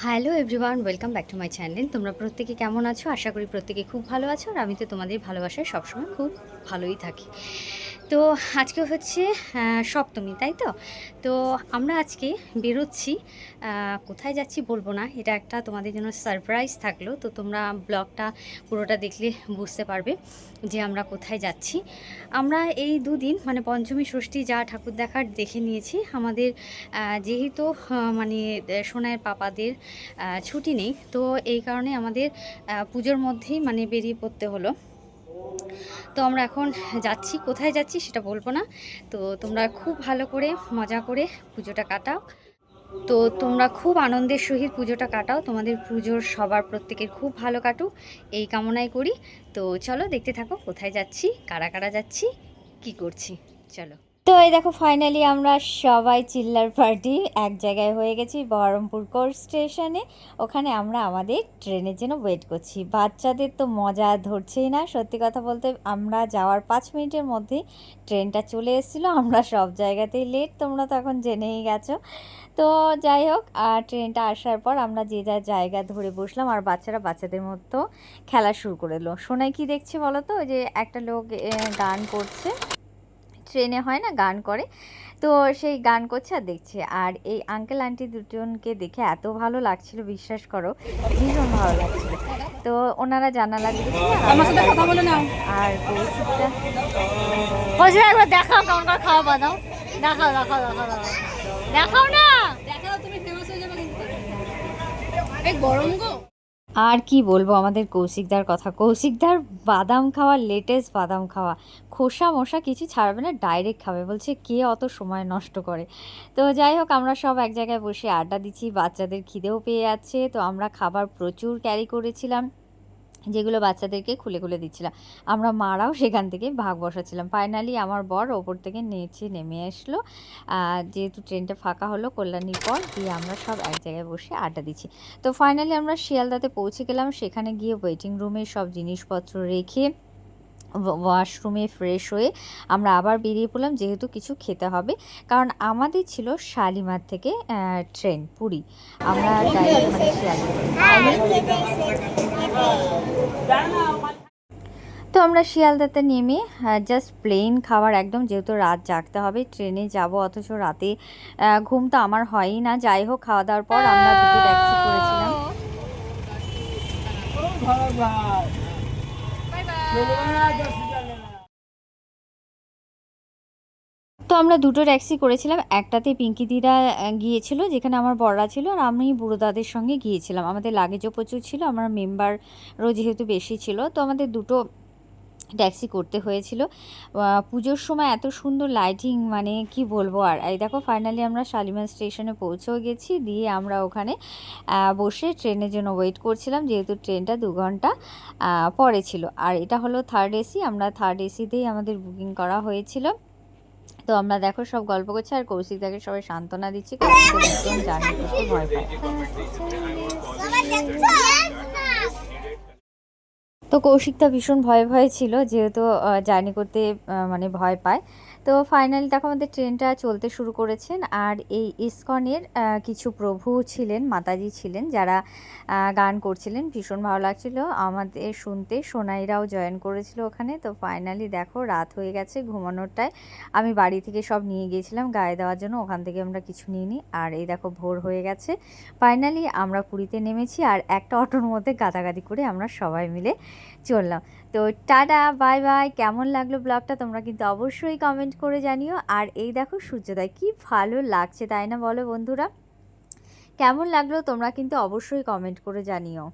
Hello everyone, welcome back to my channel. তোমরা প্রত্যেকে কেমন আছো? আশা করি প্রত্যেকে খুব ভালো আছো, আর আমি তো তোমাদের ভালোবাসায় সবসময় খুব ভালোই থাকি। তো আজকে হচ্ছে সপ্তমী, তাই তো? তো আমরা আজকে বেরোচ্ছি। কোথায় যাচ্ছি বলবো না, এটা একটা তোমাদের জন্য সারপ্রাইজ থাকলো। তো তোমরা ব্লগটা পুরোটা দেখলে বুঝতে পারবে যে আমরা কোথায় যাচ্ছি। আমরা এই দুদিন মানে পঞ্চমী ষষ্ঠী যা ঠাকুর দেখার দেখে নিয়েছি। আমাদের যেহেতু মানে সোনাইয়ের পাপাদের ছুটি নেই, তো এই কারণে আমাদের পুজোর মধ্যেই মানে বেরিয়ে পড়তে হলো। তো আমরা এখন যাচ্ছি, কোথায় যাচ্ছি সেটা বলবো না। তো তোমরা খুব ভালো করে মজা করে পুজোটা কাটাও। তো তোমরা খুব আনন্দের সহিত পুজোটা কাটাও, তোমাদের পুজোর সবার প্রত্যেকের খুব ভালো কাটুক এই কামনাই করি। তো চলো দেখতে থাকো কোথায় যাচ্ছি, কারা কারা যাচ্ছি, কি করছি, চলো। তো এই দেখো ফাইনালি আমরা সবাই চিল্লার পার্টি এক জায়গায় হয়ে গেছি বহরমপুর কোর্ট স্টেশনে। ওখানে আমরা আমাদের ট্রেনের জন্য ওয়েট করছি। বাচ্চাদের তো মজা ধরছেই না, সত্যি কথা বলতে আমরা যাওয়ার 5 মিনিটের মধ্যেই ট্রেনটা চলে এসেছিলো। আমরা সব জায়গাতেই লেট, তোমরা তো এখন জেনেই গেছো। তো যাই হোক, আর ট্রেনটা আসার পর আমরা যে যার জায়গা ধরে বসলাম, আর বাচ্চারা বাচ্চাদের মতো খেলা শুরু করে দিল। শোনাই কি দেখছি বলো তো, ওই যে একটা লোক গান করছে, ট্রেনে হয় না গান করে, তো সেই গান করছে আর দেখছে। আর এই আঙ্কেল আন্টি দুজনকে দেখে এত ভালো লাগছিল, বিশ্বাস করো ভীষণ ভালো লাগছিল। তো ওনারা জানালা দিয়েছিল আর কৌশিকটা একবার দেখাও কেমন করে খাওয়া বানাও, দেখাও দেখাও দেখাও দেখাও দেখাও না, দেখাও তুমি ফেমাস হয়ে যাবে কিন্তু। এই গরম গো। আর কি বলবো আমাদের কৌশিকদার কথা, কৌশিকদার বাদাম খাওয়া, লেটেস্ট বাদাম খাওয়া, খোসা মশা কিছু ছাড়বে না, ডাইরেক্ট খাবে, বলছে কে অত সময় নষ্ট করে। তো যাই হোক, আমরা সব এক জায়গায় বসে আড্ডা দিচ্ছি, বাচ্চাদের খিদেও পেয়ে যাচ্ছে। তো আমরা খাবার প্রচুর ক্যারি করেছিলাম, যেগুলো বাচ্চাদেরকে খুলে খুলে দিচ্ছিলাম। আমরা মারাও সেখান থেকে ভাগ বসাচ্ছিলাম। ফাইনালি আমার বর ওপর থেকে নিচে নেমে আসলো, যেহেতু ট্রেনটা ফাঁকা হলো কল্যাণীর পর, দিয়ে আমরা সব এক জায়গায় বসে আড্ডা দিচ্ছি। তো ফাইনালি আমরা শিয়ালদাতে পৌঁছে গেলাম। সেখানে গিয়ে ওয়েটিং রুমে সব জিনিসপত্র রেখে ওয়াশরুমে ফ্রেশ হয়ে আমরা আবার বেরিয়ে পড়লাম, যেহেতু কিছু খেতে হবে। কারণ আমাদের ছিল শালিমার থেকে ট্রেন পুরী, আমরা ডাইরেক্ট মানে তো আমরা শিয়ালদাতে নেমে জাস্ট প্লেন খাবার একদম, যেহেতু রাত জাগতে হবে, ট্রেনে যাব অথচ রাতে ঘুম তো আমার হয়ই না। যাই হোক, খাওয়া দাওয়ার পর আমরা দুটো ট্যাক্সি করেছিলাম। তো আমরা দুটো ট্যাক্সি করেছিলাম, একটাতে পিঙ্কি দিদা গিয়েছিল যেখানে আমার বড়রা ছিল, আর আমি বুড়ো দাদের সঙ্গে গিয়েছিলাম। আমাদের লাগেজও প্রচুর ছিল, আমার মেম্বারও যেহেতু বেশি ছিল, তো আমাদের দুটো ট্যাক্সি করতে হয়েছিল। পুজোর সময় এত সুন্দর লাইটিং, মানে কি বলবো। আর এই দেখো ফাইনালি আমরা শালিমার স্টেশনে পৌঁছেও গেছি, দিয়ে আমরা ওখানে বসে ট্রেনের জন্য ওয়েট করছিলাম, যেহেতু ট্রেনটা 2 ঘন্টা পরে ছিল। আর এটা হলো থার্ড এসি, আমরা থার্ড এসিতেই আমাদের বুকিং করা হয়েছিল। তো আমরা দেখো সব গল্প করছি, আর কৌশিকদাকে সবাই সান্ত্বনা দিচ্ছি, কৌশিক একদম জার্নি করতে ভয় পায়। তো কৌশিকটা ভীষণ ভয়ে ভয়ে ছিল, যেহেতু জার্নি করতে মানে ভয় পায়। তো ফাইনালি দেখো আমাদের ট্রেনটা চলতে শুরু করেছেন। আর এই ইসকনের কিছু প্রভু ছিলেন, মাতাজি ছিলেন, যারা গান করছিলেন, ভীষণ ভালো লাগছিল আমাদের শুনতে। সোনাইরাও জয়েন করেছিল ওখানে। তো ফাইনালি দেখো রাত হয়ে গেছে, ঘুমানোরটায় আমি বাড়ি থেকে সব নিয়ে গিয়েছিলাম গায়ে দেওয়ার জন্য, ওখান থেকে আমরা কিছু নিইনি। আর এই দেখো ভোর হয়ে গেছে, ফাইনালি আমরা পুরীতে নেমেছি, আর একটা অটোর মধ্যে গাদাগাদি করে আমরা সবাই মিলে চললাম। তো টাটা, বাই বাই। কেমন লাগলো ব্লগটা তোমরা কিন্তু অবশ্যই কমেন্ট করে জানিও। আর এই দেখো সূর্যোদয়, কি ভালো লাগছে তাই না, বলো বন্ধুরা? কেমন লাগলো তোমরা কিন্তু অবশ্যই কমেন্ট করে জানিও।